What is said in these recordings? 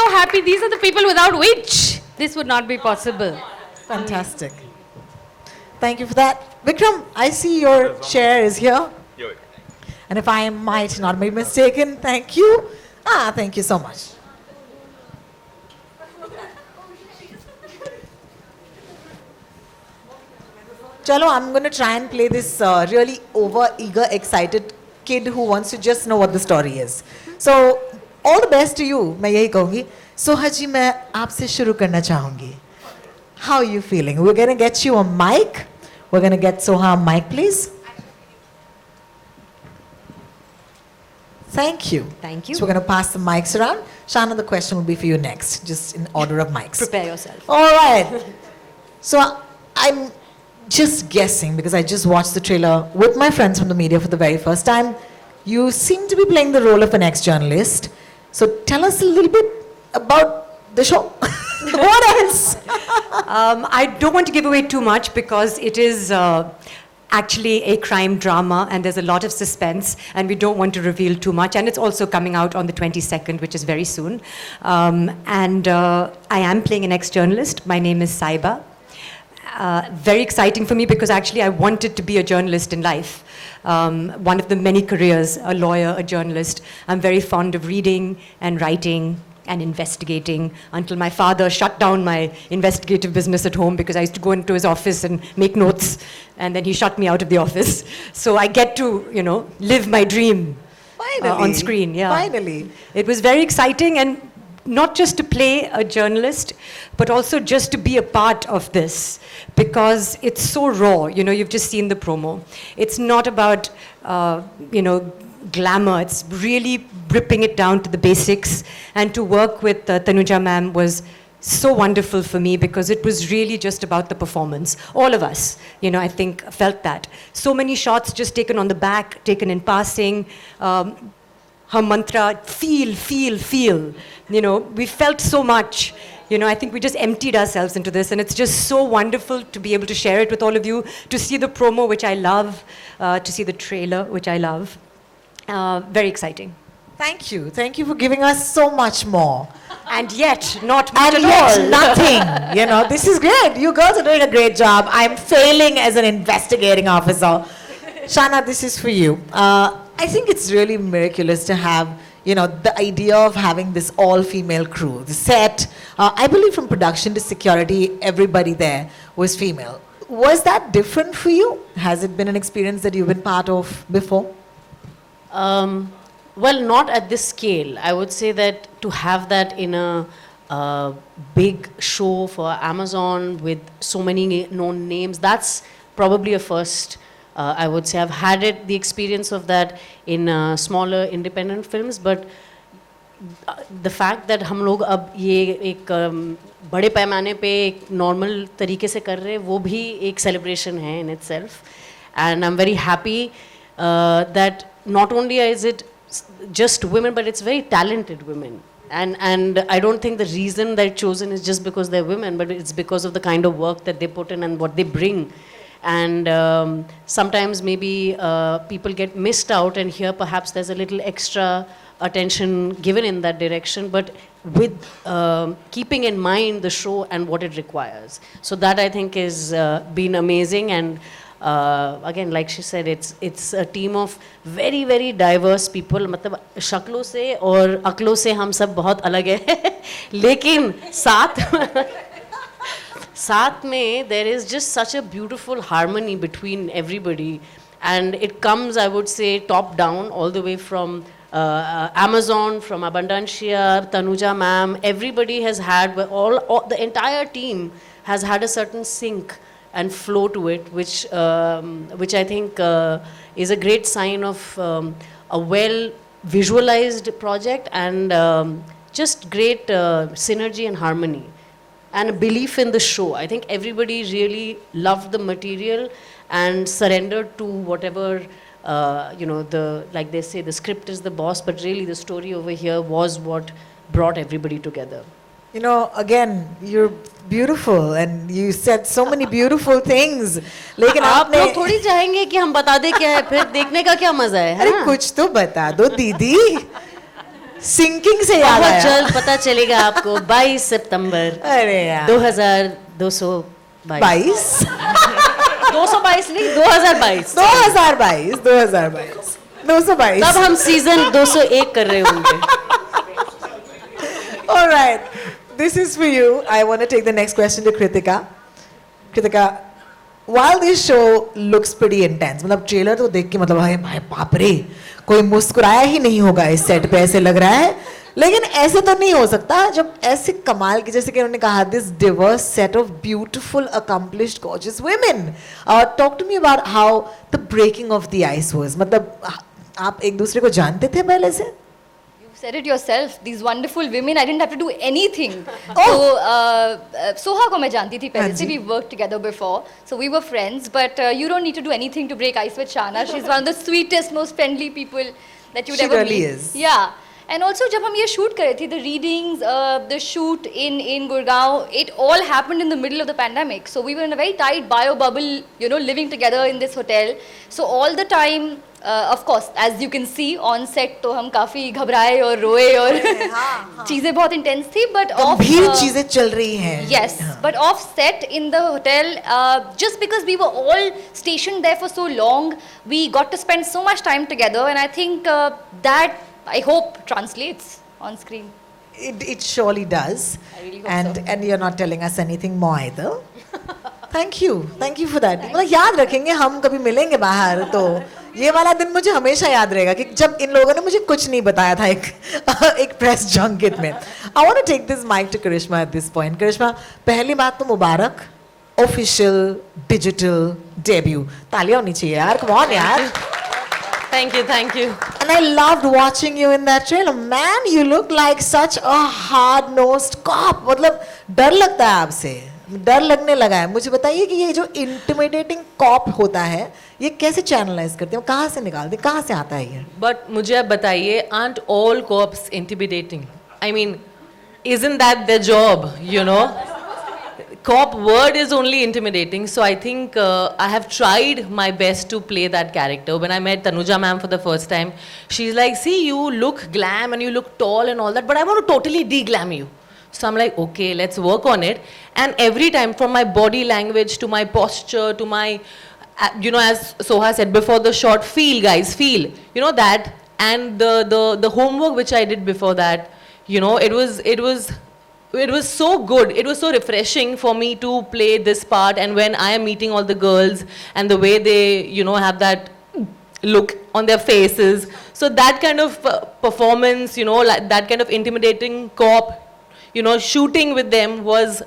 so happy. These are the people without which this would not be possible. Fantastic. Thank you for that. Vikram, I see your chair is here. And if I might not be mistaken, thank you. Thank you so much. Chalo, I'm going to try and play this really over-eager, excited kid who wants to just know what the story is. So, all the best to you, मैं यही कहूँगी. सोहा जी, मैं आपसे शुरू करना चाहूँगी. How are you feeling? We're going to get you a mic. We're going to get Soha a mic, please. Thank you. Thank you. So we're going to pass the mics around. Shahana, the question will be for you next, just in order of mics. Prepare yourself. All right. So I'm just guessing, because I just watched the trailer with my friends from the media for the very first time. You seem to be playing the role of an ex-journalist. So tell us a little bit about the show. What else? I don't want to give away too much because it is actually a crime drama and there's a lot of suspense and we don't want to reveal too much, and it's also coming out on the 22nd, which is very soon. I am playing an ex-journalist. My name is Saiba. Very exciting for me because actually I wanted to be a journalist in life. One of the many careers, a lawyer, a journalist. I'm very fond of reading and writing and investigating until my father shut down my investigative business at home because I used to go into his office and make notes, and then he shut me out of the office. So I get to, live my dream on screen. Yeah. Finally. It was very exciting, and not just to play a journalist, but also just to be a part of this because it's so raw. You've just seen the promo. It's not about, glamour. It's really ripping it down to the basics. And to work with Tanuja ma'am was so wonderful for me because it was really just about the performance. All of us, I think felt that. So many shots just taken on the back, taken in passing. Her mantra, feel, feel, feel. We felt so much. I think we just emptied ourselves into this, and it's just so wonderful to be able to share it with all of you, to see the promo, which I love, to see the trailer, which I love. Very exciting. Thank you. Thank you for giving us so much more. And yet, not much And at yet, nothing. This is great. You girls are doing a great job. I'm failing as an investigating officer. Shahana, this is for you. I think it's really miraculous to have, the idea of having this all-female crew. The set, I believe from production to security, everybody there was female. Was that different for you? Has it been an experience that you've been part of before? Well, not at this scale. I would say that to have that in a big show for Amazon with so many known names, that's probably a first. I would say I've had the experience of that in smaller independent films, but the fact that हम लोग अब ये एक बड़े पैमाने पे एक normal तरीके से कर रहे हैं, वो भी एक celebration है in itself, and I'm very happy that not only is it just women, but it's very talented women. And I don't think the reason they're chosen is just because they're women, but it's because of the kind of work that they put in and what they bring. And sometimes maybe people get missed out, and here perhaps there's a little extra attention given in that direction, but with keeping in mind the show and what it requires. So that I think has been amazing. And again, like she said, it's a team of very, very diverse people. मतलब शक्लों से और अक्लों से हम सब बहुत अलग हैं, लेकिन साथ में there is just such a beautiful harmony between everybody, and it comes, I would say, top down all the way from Amazon, from Abundancia, Tanuja ma'am. Everybody has had, the entire team has had a certain sync and flow to it, which I think is a great sign of a well visualized project, and just great synergy and harmony and a belief in the show. I think everybody really loved the material and surrendered to whatever, like they say, the script is the boss, but really the story over here was what brought everybody together. Again, you're beautiful and you said so many beautiful things. लेकिन आप आपने लोग थोड़ी चाहेंगे कि हम बता दें क्या है, फिर देखने का क्या मजा है, अरे कुछ तो बता दो दीदी. सिंकिंग से याद बहुत आया। जल्द पता चलेगा आपको 22 सितंबर अरे यार 2222 22 222 नहीं 2022 2022 2022 222 तब हम सीजन 201 कर रहे होंगे. All right, this is for you. I want to take the next question to Kritika. Kritika, while this show looks pretty intense, मतलब ट्रेलर तो देख के मतलब भाई बाप रे, कोई मुस्कुराया ही नहीं होगा इस सेट पे, ऐसे लग रहा है. लेकिन ऐसे तो नहीं हो सकता जब ऐसे कमाल की, जैसे कि उन्होंने कहा, this diverse set of beautiful, accomplished, gorgeous women. Talk to me about how the breaking of the ice was. मतलब आप एक दूसरे को जानते थे पहले से? Said it yourself. These wonderful women. I didn't have to do anything. Oh. So Soha को मैं जानती थी पहले से. हाँ जी. We worked together before, so we were friends. But you don't need to do anything to break ice with Shahana. She's one of the sweetest, most friendly people that you'd She ever really meet. is. Yeah. And also जब हम ये shoot कर रहे थे, the readings, the shoot in Gurgaon, it all happened in the middle of the pandemic. So we were in a very tight bio bubble, you know, living together in this hotel. So all the time, of course, as you can see on set, तो हम काफी घबराए और रोए और चीजें बहुत intense थी. But off गंभीर चीजें चल रही हैं. yes, but off set in the hotel, just because we were all stationed there for so long, we got to spend so much time together, and I think that I hope translates on screen. It surely does. I really hope so. And you're not telling us anything more either. Thank you for that. मतलब याद रखेंगे हम, कभी मिलेंगे बाहर तो ये वाला दिन मुझे हमेशा याद रहेगा कि जब इन लोगों ने मुझे कुछ नहीं बताया था एक प्रेस जंकेट में. I want to take this mic to Karishma at this point. Karishma, पहली बात तो मुबारक, official digital debut. तालियां होनी चाहिए यार, come on यार. Thank you. And I loved watching you in that trailer. Man, you look like such a hard-nosed cop. मतलब डर लगता है आपसे, डर लगने लगा है. मुझे बताइए कि ये जो intimidating cop होता है, ये कैसे channelize करते हैं, कहाँ से निकालते हैं, कहाँ से आता है ये? But मुझे अब बताइए, aren't all cops intimidating? I mean, isn't that their job, you know? Cop word is only intimidating, so I think I have tried my best to play that character. When I met Tanuja ma'am for the first time, she's like, see, you look glam and you look tall and all that, but I want to totally de-glam you. So I'm like, okay, let's work on it. And every time, from my body language to my posture to my, you know, as Soha said before the shot, feel guys, feel, you know that. And the homework which I did before that, you know, it was so good. It was so refreshing for me to play this part. And when I am meeting all the girls and the way they, you know, have that look on their faces. So that kind of performance, you know, like that kind of intimidating cop, you know, shooting with them was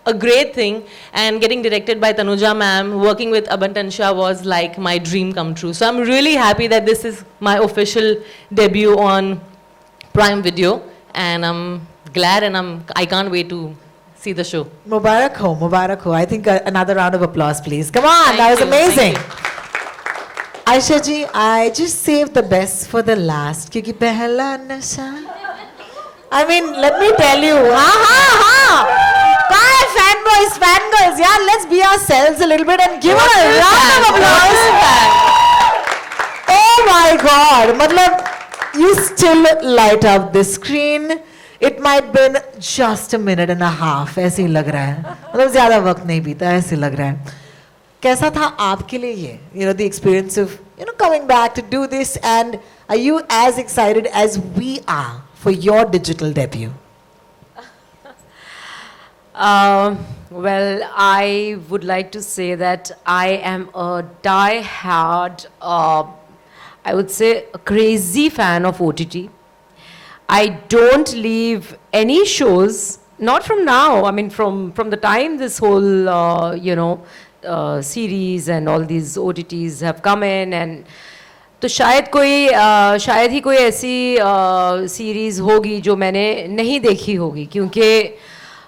a great thing. And getting directed by Tanuja ma'am, working with Abantansha was like my dream come true. So I'm really happy that this is my official debut on Prime Video. And I'm glad and I can't wait to see the show. Mubarak ho. I think another round of applause, please. Come on, that was amazing. Ayesha ji, I just saved the best for the last. Kyunki pehla nasha. I mean, let me tell you. Fanboys, fangirls, yeah, let's be ourselves a little bit and give her a round of applause. Oh my God. Matlab, you still light up the screen. It might been just a minute and a half. ऐसे ही लग रहा है. मतलब ज़्यादा वक्त नहीं बीता, ऐसे लग रहा है. कैसा था आपके लिए ये? You know, the experience of, you know, coming back to do this, and are you as excited as we are for your digital debut? Well, I would like to say that I am a die-hard, I would say a crazy fan of OTT. I don't leave any shows, not from now, I mean from the time this whole, you know, series and all these OTTs have come in, and तो शायद ही कोई ऐसी series होगी जो मैंने नहीं देखी होगी, क्योंकि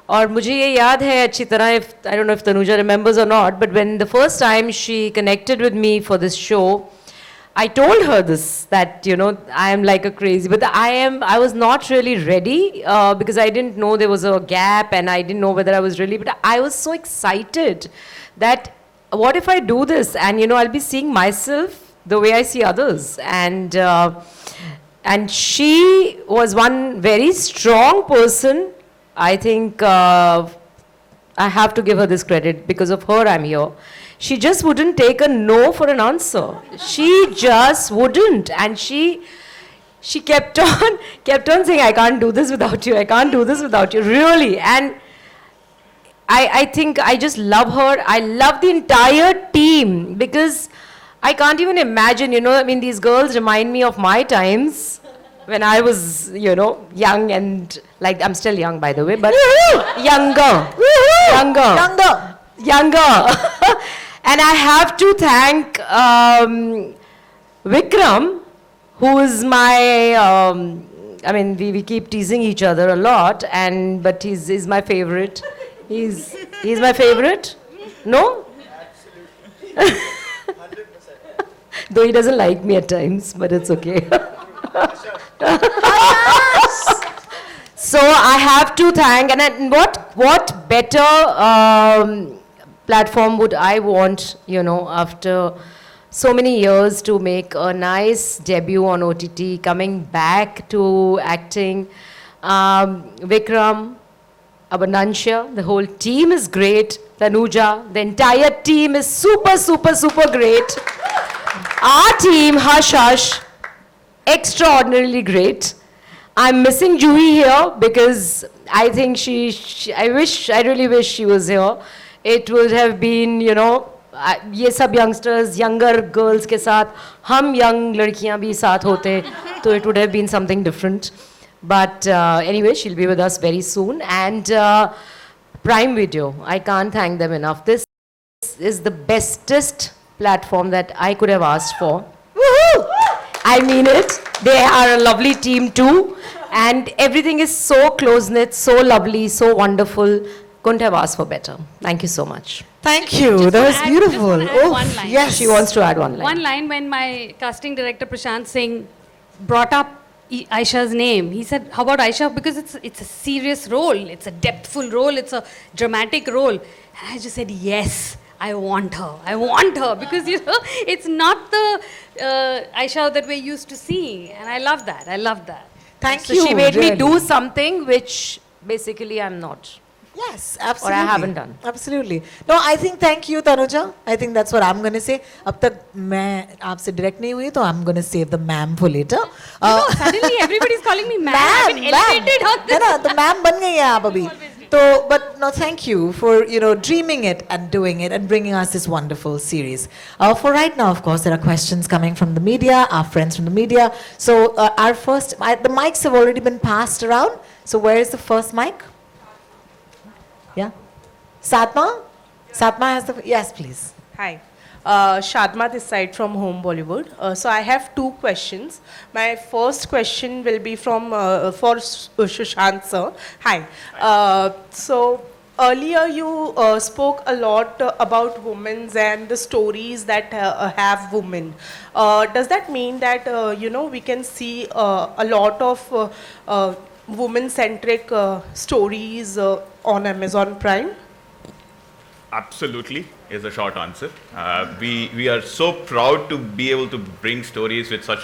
और मुझे ये याद है अच्छी तरह, I don't know if Tanuja remembers or not, but when the first time she connected with me for this show, I told her this, that, you know, I am like a crazy, but I was not really ready because I didn't know there was a gap and I didn't know whether I was really, but I was so excited that what if I do this and, you know, I'll be seeing myself the way I see others. And And she was one very strong person. I think I have to give her this credit. Because of her, I'm here. She just wouldn't take a no for an answer. She just wouldn't. And she kept on saying, I can't do this without you. I can't do this without you. Really. And I think I just love her. I love the entire team because I can't even imagine, I mean, these girls remind me of my times when I was, young and, like, I'm still young, by the way, but younger. And I have to thank Vikram, who is my, I mean, we keep teasing each other a lot, but he's my favorite. He's my favorite? No? Absolutely. 100%. Though he doesn't like me at times, but it's okay. So I have to thank, and what better platform would I want, after so many years to make a nice debut on OTT, coming back to acting. Vikram, Abundancia, the whole team is great. Tanuja, the entire team is super, super, super great. Our team, Hush Hush, extraordinarily great. I'm missing Juhi here because I think I really wish she was here. It would have been, ये सब youngsters, younger girls के साथ, हम young लड़कियां भी साथ होते, तो it would have been something different. But anyway, she'll be with us very soon. And Prime Video, I can't thank them enough. This is the bestest platform that I could have asked for. Woohoo! I mean it. They are a lovely team too. And everything is so close-knit, so lovely, so wonderful. Couldn't have asked for better. Thank you so much. Thank you. That was beautiful. Oh, one line. Yes. She wants to add one line. One line when my casting director Prashant Singh brought up Ayesha's name. He said, how about Ayesha? Because it's a serious role. It's a depthful role. It's a dramatic role. And I just said, yes, I want her. I want her. Because, it's not the Ayesha that we're used to seeing. And I love that. I love that. Thank So you. she made really. me do something which basically I'm not. Yes, absolutely. Or I haven't done. Absolutely. No, I think thank you, Tanuja. I think that's what I'm going to say. अब तक मैं आपसे direct नहीं हुई, तो I'm going to save the ma'am for later. Suddenly everybody's calling me ma'am. I've been elevated on this. है ना, तो ma'am बन गई हैं आप अभी. तो, but no, thank you for dreaming it and doing it and bringing us this wonderful series. For right now, of course, there are questions coming from the media, our friends from the media. So our first, the mics have already been passed around. So where is the first mic? Yeah. Satma? Satma has the... Yes, please. Hi. Shadma this side from Home Bollywood. So I have two questions. My first question will be from for Sushant sir. Hi. So earlier you spoke a lot about women and the stories that have women. Does that mean that we can see a lot of women-centric stories on Amazon Prime? Absolutely is a short answer. We are so proud to be able to bring stories with such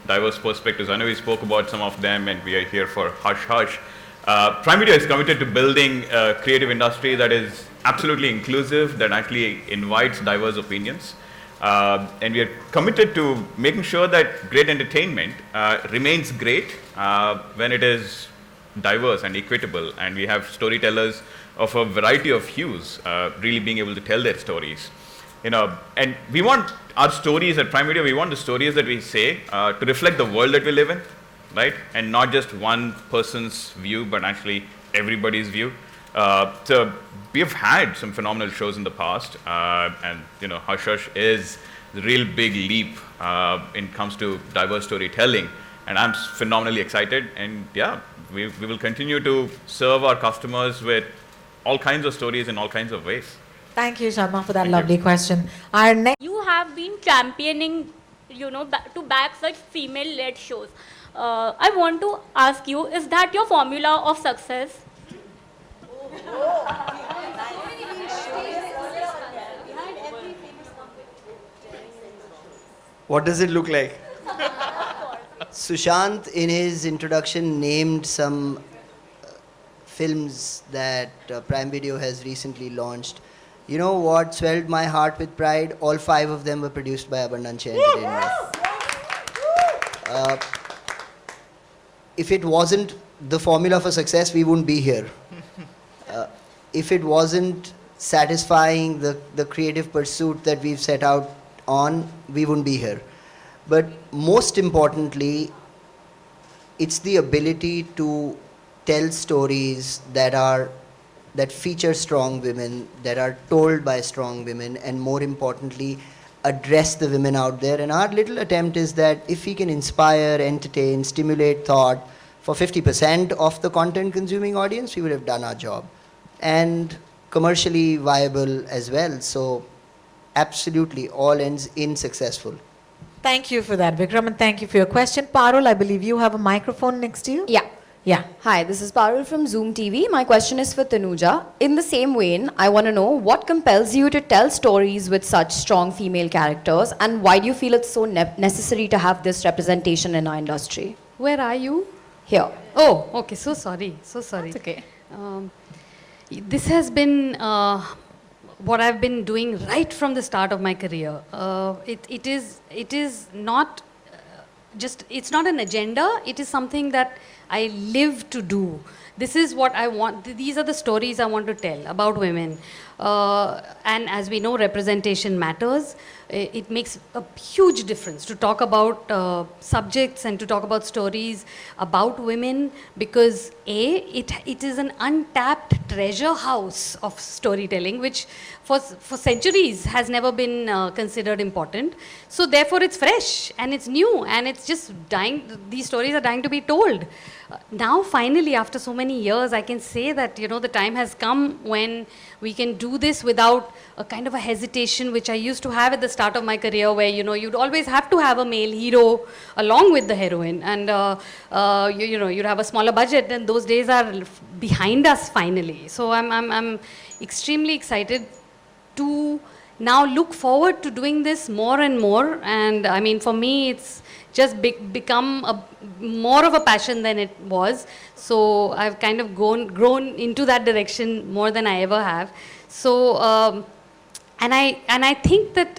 diverse perspectives. I know we spoke about some of them and we are here for Hush Hush. Prime Video is committed to building a creative industry that is absolutely inclusive, that actually invites diverse opinions. And we are committed to making sure that great entertainment remains great when it is diverse and equitable, and we have storytellers of a variety of hues really being able to tell their stories. And we want our stories at Prime Video, we want the stories that we say to reflect the world that we live in, right? And not just one person's view, but actually everybody's view. So we've had some phenomenal shows in the past, and Hush Hush is the real big leap when it comes to diverse storytelling, and I'm phenomenally excited. And yeah, we will continue to serve our customers with all kinds of stories in all kinds of ways. Thank you, Sharma, for that lovely question. Our next... You have been championing, to back such female-led shows. I want to ask you, is that your formula of success? What does it look like? Sushant, in his introduction, named some films that Prime Video has recently launched. You know what swelled my heart with pride? All 5 of them were produced by Abundancia Entertainment. If it wasn't the formula for success, we wouldn't be here. If it wasn't satisfying the creative pursuit that we've set out on, we wouldn't be here. But most importantly, it's the ability to tell stories that feature strong women, that are told by strong women, and more importantly, address the women out there. And our little attempt is that if we can inspire, entertain, stimulate thought for 50% of the content consuming audience, we would have done our job. And commercially viable as well. So absolutely all ends in successful. Thank you for that, Vikram, and thank you for your question. Parul, I believe you have a microphone next to you? Yeah. Yeah. Hi, this is Parul from Zoom TV. My question is for Tanuja. In the same vein, I want to know what compels you to tell stories with such strong female characters, and why do you feel it's so necessary to have this representation in our industry? Where are you? Here. Oh, okay. So sorry. So sorry. It's okay. This has been what I've been doing right from the start of my career. It is not just, it's not an agenda. It is something that I live to do. This is what I want. These are the stories I want to tell about women. And as we know, representation matters. It makes a huge difference to talk about subjects and to talk about stories about women, because it is an untapped treasure house of storytelling, which for centuries has never been considered important. So therefore it's fresh and it's new and it's just dying. These stories are dying to be told. Now finally, after so many years, I can say that, you know, the time has come when we can do this without a kind of a hesitation which I used to have at the start of my career, where, you know, you'd always have to have a male hero along with the heroine, and you know, you'd have a smaller budget, and those days are behind us finally. So I'm extremely excited to now look forward to doing this more and more. And I mean, for me, it's just become more of a passion than it was. So I've kind of grown into that direction more than I ever have. So and I think that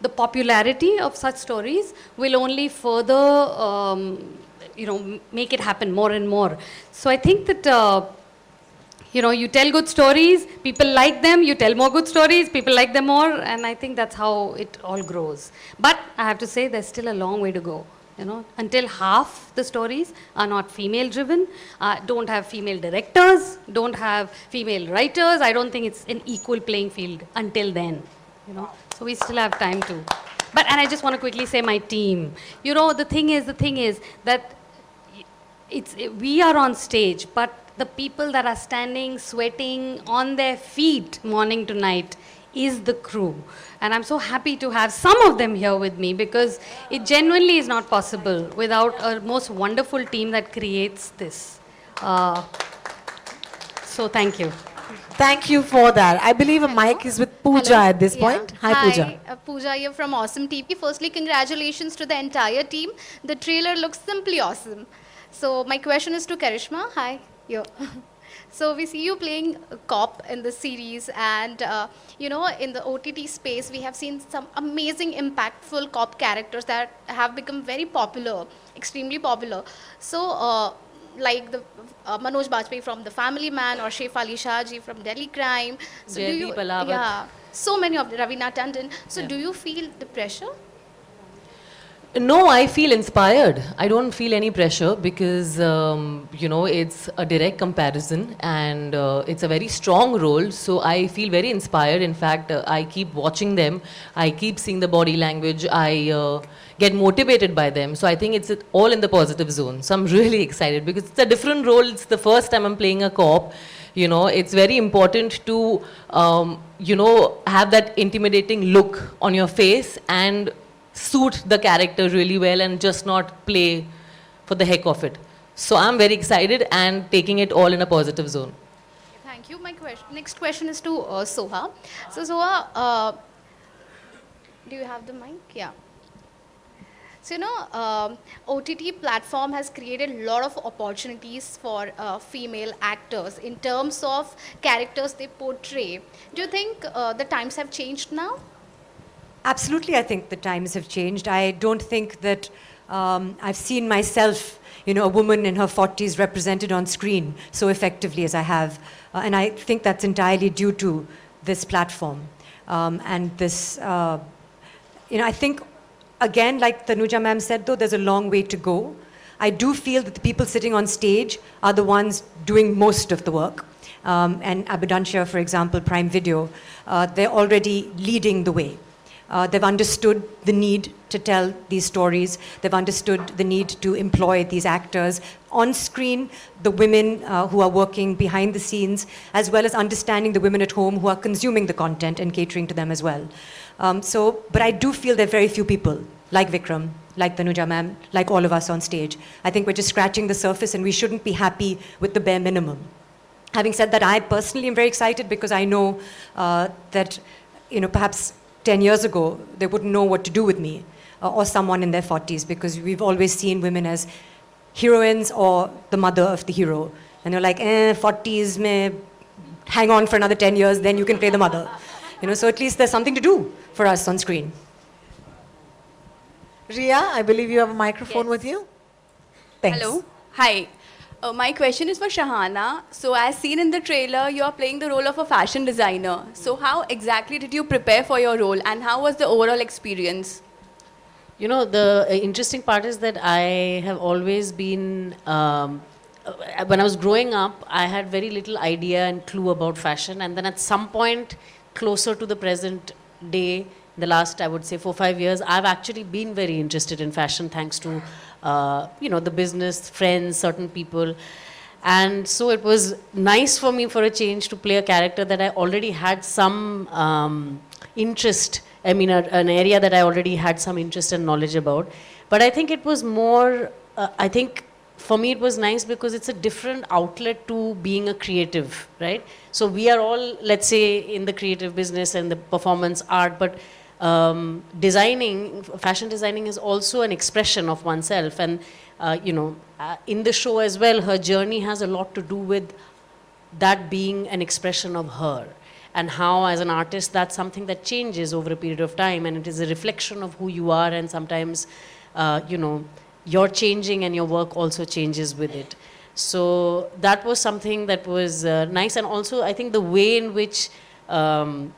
the popularity of such stories will only further you know, make it happen more and more. So I think that you know, you tell good stories, people like them, you tell more good stories, people like them more, and I think that's how it all grows. But I have to say, there's still a long way to go. You know, until half the stories are not female driven, don't have female directors, don't have female writers, I don't think it's an equal playing field until then, you know. So we still have time to. But, and I just want to quickly say my team. You know, the thing is that we are on stage, but the people that are standing, sweating on their feet morning to night is the crew. And I'm so happy to have some of them here with me, because it genuinely is not possible without a most wonderful team that creates this. So thank you. Thank you for that. I believe a mic is with Pooja at this point. Hi, Pooja. Hi, Pooja here from Awesome TV. Firstly, congratulations to the entire team. The trailer looks simply awesome. So my question is to Karishma. Hi. Yo. So we see you playing a cop in the series, and you know, in the OTT space, we have seen some amazing, impactful cop characters that have become very popular, extremely popular. So like the Manoj Bajpayee from The Family Man, or Saif Ali Shah ji from Delhi Crime. So do you, yeah, so many of the Ravina Tandon. So do you feel the pressure? No, I feel inspired. I don't feel any pressure, because, you know, it's a direct comparison, and it's a very strong role. So I feel very inspired. In fact, I keep watching them. I keep seeing the body language. I get motivated by them. So I think it's all in the positive zone. So I'm really excited, because it's a different role. It's the first time I'm playing a cop. You know, it's very important to, you know, have that intimidating look on your face and suit the character really well, and just not play for the heck of it. So I'm very excited and taking it all in a positive zone. Thank you. My next question is to Soha. So Soha, do you have the mic? Yeah. So, OTT platform has created a lot of opportunities for female actors in terms of characters they portray. Do you think the times have changed now? Absolutely, I think the times have changed. I don't think that I've seen myself, a woman in her 40s represented on screen so effectively as I have. And I think that's entirely due to this platform. And this, I think, again, like Tanuja ma'am said, though, there's a long way to go. I do feel that the people sitting on stage are the ones doing most of the work. And Abundancia, for example, Prime Video, they're already leading the way. They've understood the need to tell these stories. They've understood the need to employ these actors on screen, the women who are working behind the scenes, as well as understanding the women at home who are consuming the content and catering to them as well. But I do feel there are very few people like Vikram, like Tanuja ma'am, like all of us on stage. I think we're just scratching the surface and we shouldn't be happy with the bare minimum. Having said that, I personally am very excited because I know that, perhaps 10 years ago, they wouldn't know what to do with me or someone in their 40s because we've always seen women as heroines or the mother of the hero. And you're like, 40s, mein, hang on for another 10 years, then you can play the mother. So at least there's something to do for us on screen. Ria, I believe you have a microphone with you. Thanks. Hello. Hi. My question is for Shahana. So as seen in the trailer, you are playing the role of a fashion designer. So how exactly did you prepare for your role and how was the overall experience? The interesting part is that I have always been, when I was growing up, I had very little idea and clue about fashion. And then at some point, closer to the present day, the last, I would say, 4-5 years, I've actually been very interested in fashion thanks to the business, friends, certain people. And so it was nice for me for a change to play a character that I already had some interest, an area that I already had some interest and knowledge about. But I think it was more, for me it was nice because it's a different outlet to being a creative, right? So we are all, let's say, in the creative business and the performance art, but fashion designing is also an expression of oneself. And, in the show as well, her journey has a lot to do with that being an expression of her. And how, as an artist, that's something that changes over a period of time. And it is a reflection of who you are. And sometimes, you're changing and your work also changes with it. So that was something that was nice. And also, I think the way in which Tanuja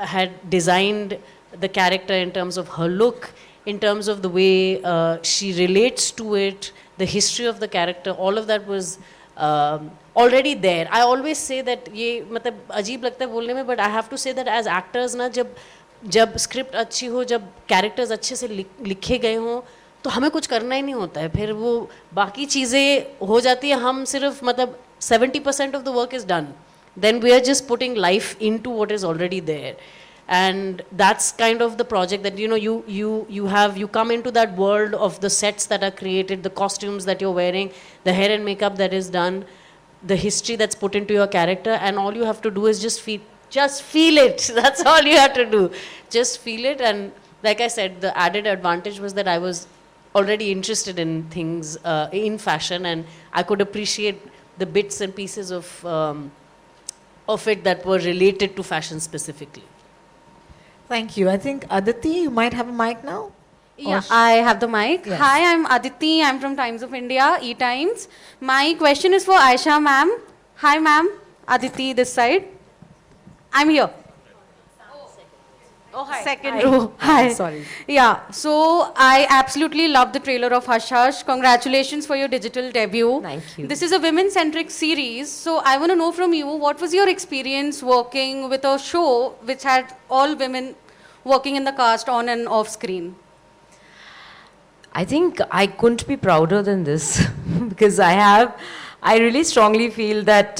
had designed the character in terms of her look, in terms of the way she relates to it, the history of the character, all of that was already there. I always say that ये मतलब अजीब लगता है बोलने में, but I have to say that as actors ना जब script अच्छी हो, जब characters अच्छे से लिखे गए हों, तो हमें कुछ करना ही नहीं होता है. फिर वो बाकी चीज़ें हो जाती है, हम सिर्फ मतलब 70% of the work is done. Then we are just putting life into what is already there. And that's kind of the project that, you come into that world of the sets that are created, the costumes that you're wearing, the hair and makeup that is done, the history that's put into your character, and all you have to do is just feel it. That's all you have to do. Just feel it. And like I said, the added advantage was that I was already interested in things, in fashion, and I could appreciate the bits and pieces of it that were related to fashion specifically. Thank you. I think Aditi, you might have a mic now. Yeah, I have the mic. Yes. Hi, I'm Aditi. I'm from Times of India, E-Times. My question is for Ayesha ma'am. Hi ma'am. Aditi this side. I'm here. Oh, hi. Second Hi. row. Hi. Sorry. Yeah, so I absolutely love the trailer of Hush Hush. Congratulations for your digital debut. Thank you. This is a women-centric series, so I want to know from you, what was your experience working with a show which had all women working in the cast on and off screen? I think I couldn't be prouder than this because I really strongly feel that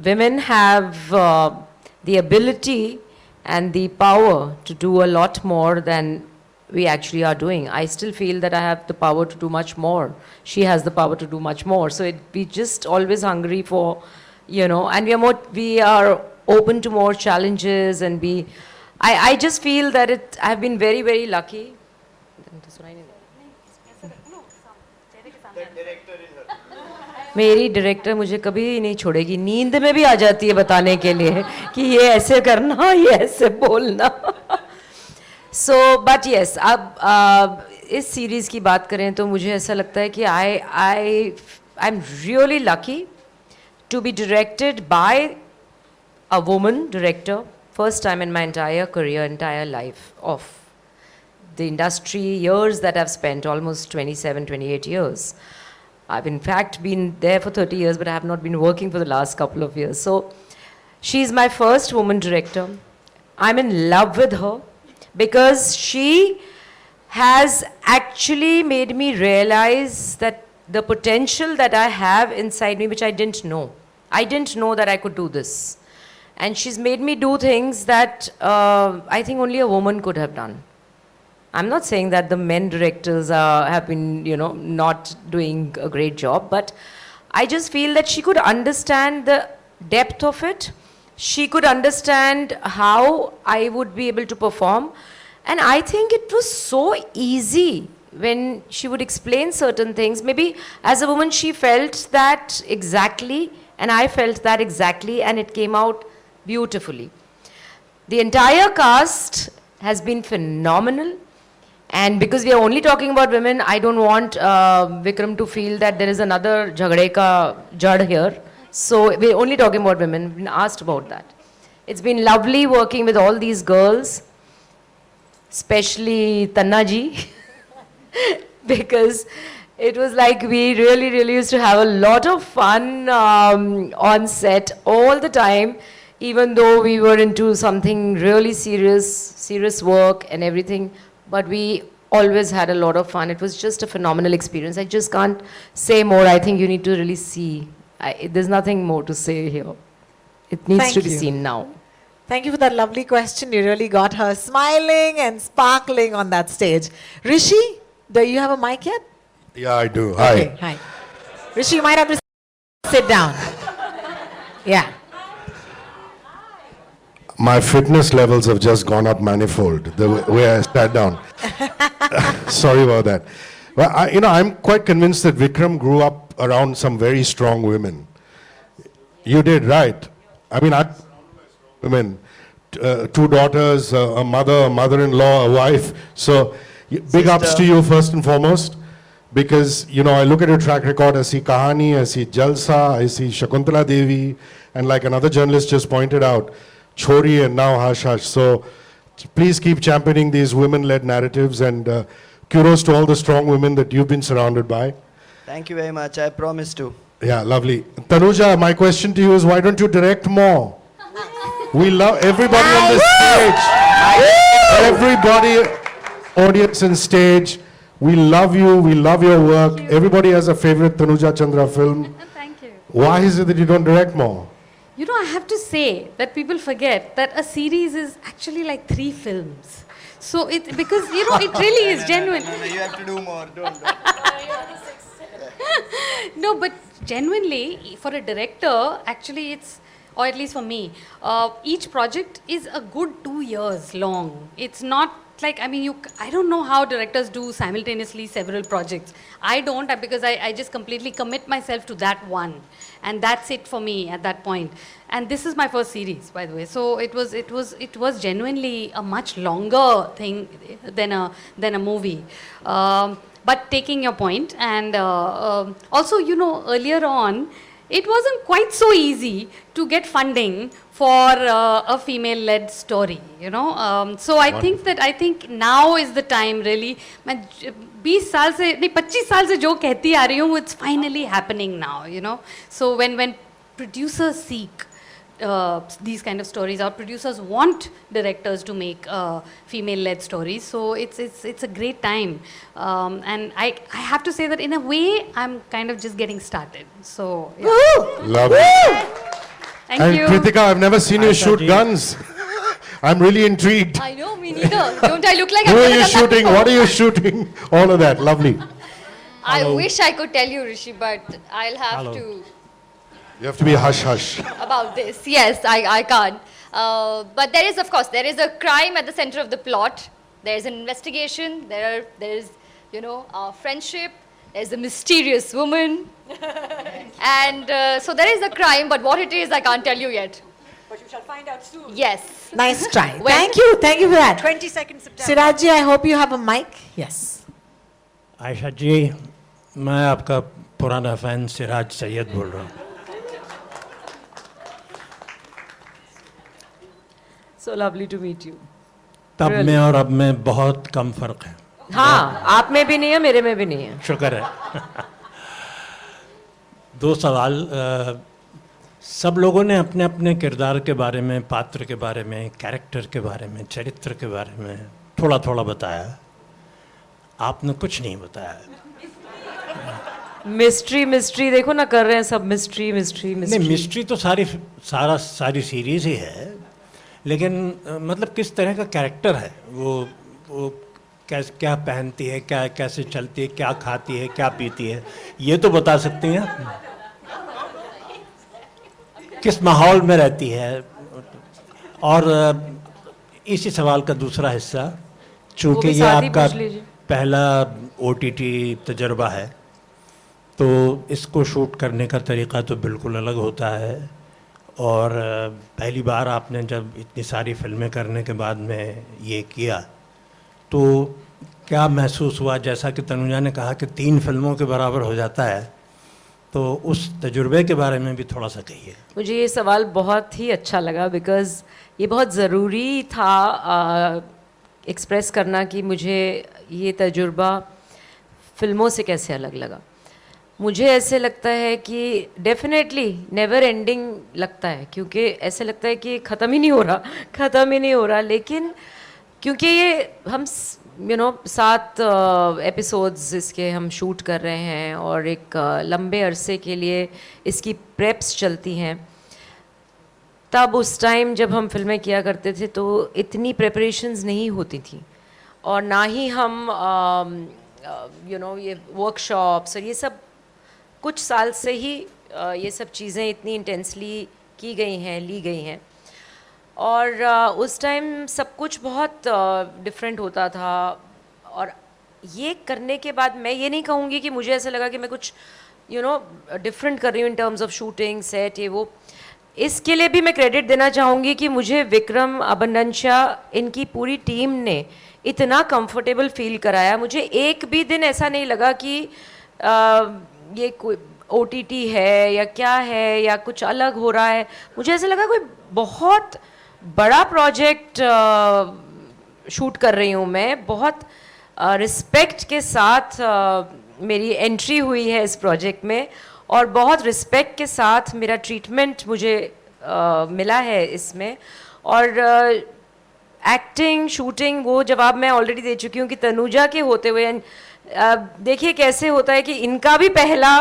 women have the ability and the power to do a lot more than we actually are doing. I still feel that I have the power to do much more. She has the power to do much more. So we just always hungry for, and we are open to more challenges, and I just feel that I've been very, very lucky. मेरी director मुझे कभी नहीं छोड़ेगी, नींद में भी आ जाती है बताने के लिए कि ये ऐसे करना, ये ऐसे बोलना. So, but yes, अब इस सीरीज़ की बात करें तो मुझे ऐसा लगता है कि I'm really lucky to be directed by a woman director, first time in my entire career, entire life of the industry years that I've spent, almost 27, 28 years. I've in fact been there for 30 years, but I have not been working for the last couple of years. So she's my first woman director. I'm in love with her because she has actually made me realize that the potential that I have inside me, which I didn't know. I didn't know that I could do this. And she's made me do things that I think only a woman could have done. I'm not saying that the men directors have been, not doing a great job, but I just feel that she could understand the depth of it. She could understand how I would be able to perform. And I think it was so easy when she would explain certain things. Maybe as a woman, she felt that exactly, and I felt that exactly, and it came out beautifully. The entire cast has been phenomenal. And because we are only talking about women, I don't want Vikram to feel that there is another jhagde ka jad here. So we're only talking about women. We've been asked about that. It's been lovely working with all these girls, especially Tanna ji, because it was like we really, really used to have a lot of fun on set all the time, even though we were into something really serious work and everything. But we always had a lot of fun. It was just a phenomenal experience. I just can't say more. I think you need to really see. There's nothing more to say here. It needs to be seen now. Thank you for that lovely question. You really got her smiling and sparkling on that stage. Rishi, do you have a mic yet? Yeah, I do. Hi. Okay, hi. Rishi, you might have to sit down. Yeah. My fitness levels have just gone up manifold, the way I sat down. Sorry about that. Well, I'm quite convinced that Vikram grew up around some very strong women. You did, right? I mean, women, two daughters, a mother, a mother-in-law, a wife. So big ups to you first and foremost, because, I look at your track record, I see Kahani, I see Jalsa, I see Shakuntala Devi, and like another journalist just pointed out, Chori and now Hush Hush. So please keep championing these women-led narratives, and kudos to all the strong women that you've been surrounded by. Thank you very much. I promise to. Yeah, lovely. Tanuja, my question to you is, why don't you direct more? We love everybody on this stage. Everybody, audience and stage. We love you. We love your work. Everybody has a favorite Tanuja Chandra film. Thank you. Why is it that you don't direct more? I have to say that people forget that a series is actually like 3 films. So because it really is genuine. No, you have to do more. Don't. No, but genuinely, for a director, actually or at least for me, each project is a good 2 years long. It's not like, I don't know how directors do simultaneously several projects. I don't, because I just completely commit myself to that one. And that's it for me at that point. And this is my first series, by the way. So it was genuinely a much longer thing than a movie. But taking your point, and also, earlier on, it wasn't quite so easy to get funding for a female-led story, So I think now is the time, really. मैं 20 साल से नहीं 25 साल से जो कहती आ रही हूँ, it's finally happening now, So when producers seek these kind of stories, our producers want directors to make female-led stories, so it's a great time, and I have to say that in a way I'm kind of just getting started. So yeah. Love it. Thank you. Kritika, I've never seen you shoot guns. I'm really intrigued. I know, me neither. Don't I look like Who are you shooting? What are you shooting? All of that. Lovely. I wish I could tell you, Rishi, but I'll have to. You have to be hush hush. About this. Yes, I can't. But there is, of course, there is a crime at the center of the plot. There is an investigation. There is, you know, friendship. There's a mysterious woman. And so there is a crime, but what it is, I can't tell you yet. But you shall find out soon. Yes. Nice try. When- Thank you for that. 22nd September. Siraj ji, I hope you have a mic. Yes. Ayesha जी, मैं आपका पुराना fan Siraj Syed बोल रहा हूँ. So lovely to meet you. तब Really? में और अब में बहुत कम फर्क है. हाँ, आप में भी नहीं है, मेरे में भी नहीं है. शुक्र है. दो सवाल. सब लोगों ने अपने अपने किरदार के बारे में, पात्र के बारे में, कैरेक्टर के बारे में, चरित्र के बारे में थोड़ा थोड़ा बताया. आपने कुछ नहीं बताया. मिस्ट्री देखो ना, कर रहे हैं सब मिस्ट्री. नहीं, मिस्ट्री तो सारी सीरीज ही है, लेकिन मतलब किस तरह का कैरेक्टर है वो क्या पहनती है, क्या कैसे चलती है, क्या खाती है, क्या पीती है, ये तो बता सकती हैं आप? किस माहौल में रहती है? और इसी सवाल का दूसरा हिस्सा, चूँकि ये आपका पहला OTT तजर्बा है, तो इसको शूट करने का तरीक़ा तो बिल्कुल अलग होता है. और पहली बार आपने जब इतनी सारी फिल्में करने के बाद में ये किया, तो क्या महसूस हुआ? जैसा कि तनुजा ने कहा कि 3 फिल्मों के बराबर हो जाता है, तो उस तजुर्बे के बारे में भी थोड़ा सा कहिए. मुझे ये सवाल बहुत ही अच्छा लगा, बिकॉज़ ये बहुत ज़रूरी था एक्सप्रेस करना कि मुझे ये तजुर्बा फिल्मों से कैसे अलग लगा. मुझे ऐसे लगता है कि डेफिनेटली नेवर एंडिंग लगता है, क्योंकि ऐसे लगता है कि ख़त्म ही नहीं हो रहा. लेकिन क्योंकि ये हम 7 एपिसोड्स इसके हम शूट कर रहे हैं और एक लंबे अरसे के लिए इसकी प्रेप्स चलती हैं. तब उस टाइम जब हम फिल्में किया करते थे तो इतनी प्रेपरेशंस नहीं होती थी, और ना ही हम ये वर्कशॉप्स और ये सब कुछ साल से ही ये सब चीज़ें इतनी इंटेंसली ली गई हैं. और उस टाइम सब कुछ बहुत डिफरेंट होता था. और ये करने के बाद मैं ये नहीं कहूँगी कि मुझे ऐसा लगा कि मैं कुछ डिफरेंट कर रही हूँ in terms of shooting, set, ये वो. इसके लिए भी मैं क्रेडिट देना चाहूँगी कि मुझे विक्रम, अबंडंशा, इनकी पूरी टीम ने इतना कंफर्टेबल फील कराया. मुझे एक भी दिन ऐसा नहीं लगा कि ये कोई OTT है या क्या है या कुछ अलग हो रहा है. मुझे ऐसा लगा कोई बहुत बड़ा प्रोजेक्ट शूट कर रही हूँ मैं. बहुत रिस्पेक्ट के साथ मेरी एंट्री हुई है इस प्रोजेक्ट में, और बहुत रिस्पेक्ट के साथ मेरा ट्रीटमेंट मुझे मिला है इसमें. और एक्टिंग, शूटिंग, वो जवाब मैं ऑलरेडी दे चुकी हूँ कि तनुजा के होते हुए देखिए कैसे होता है कि इनका भी पहला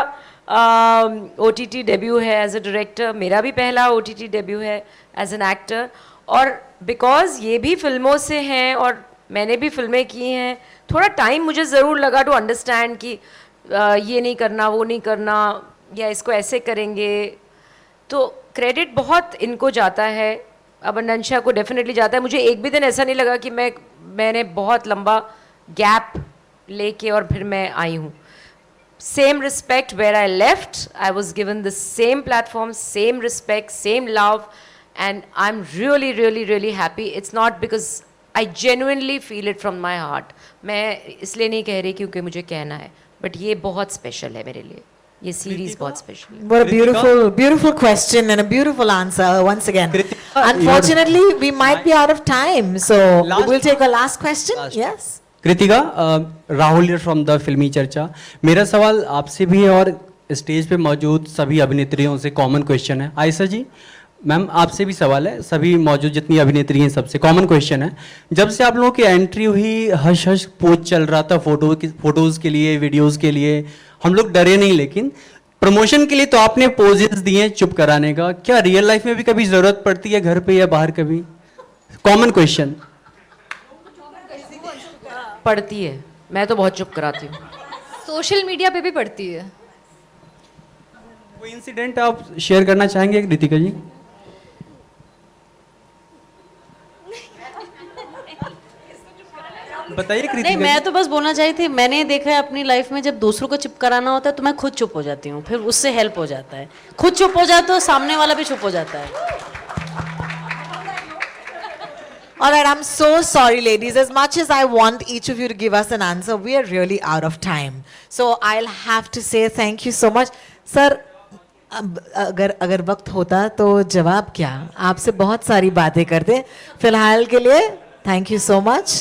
OTT डेब्यू है एज अ डायरेक्टर, मेरा भी पहला OTT डेब्यू है एज एन एक्टर. और बिकॉज ये भी फिल्मों से हैं और मैंने भी फिल्में की हैं, थोड़ा टाइम मुझे ज़रूर लगा टू अंडरस्टैंड कि ये नहीं करना, वो नहीं करना, या इसको ऐसे करेंगे. तो क्रेडिट बहुत इनको जाता है, अबंडंशा को डेफिनेटली जाता है. मुझे एक भी दिन ऐसा नहीं लगा कि मैंने बहुत लंबा गैप लेके और फिर मैं आई हूँ. Same respect where I left, I was given the same platform, same respect, same love, and I'm really, really, really happy. It's not because I genuinely feel it from my heart. मैं इसलिए नहीं कह रही क्योंकि मुझे कहना है, but ये बहुत special है मेरे लिए. ये series बहुत special है. What a beautiful question and a beautiful answer once again. Unfortunately, we might be out of time, so we'll take a last question. Yes. Kritika, Rahul here from the फिल्मी चर्चा. मेरा सवाल आपसे भी है और स्टेज पे मौजूद सभी अभिनेत्रियों से कॉमन क्वेश्चन है. आयशा जी, मैम आपसे भी सवाल है, सभी मौजूद जितनी अभिनेत्री हैं सबसे कॉमन क्वेश्चन है. जब से आप लोगों की एंट्री हुई, हश हश पोज चल रहा था फोटोज़ के लिए, वीडियोज़ के लिए, हम लोग डरे नहीं, लेकिन प्रमोशन के लिए तो आपने पोजेस दिए चुप कराने का. क्या रियल लाइफ में भी कभी ज़रूरत पड़ती है, घर पे या बाहर कभी? Common question. पड़ती है, मैं तो बहुत चुप कराती हूँ. सोशल मीडिया पे भी पड़ती है. कोई इंसिडेंट आप शेयर करना चाहेंगे कृतिका जी? बताइए नहीं, कृतिका मैं जी। तो बस बोलना चाही थी, मैंने देखा है अपनी लाइफ में जब दूसरों को चुप कराना होता है तो मैं खुद चुप हो जाती हूँ, फिर उससे हेल्प हो जाता है। खुद चुप हो जाए तो सामने वाला भी चुप हो जाता है। All right, I'm so sorry, ladies. As much as I want each of you to give us an answer, we are really out of time. So I'll have to say thank you so much. Sir, अगर वक्त होता तो जवाब क्या? आपसे बहुत सारी बातें करते. फिलहाल के लिए, thank you so much.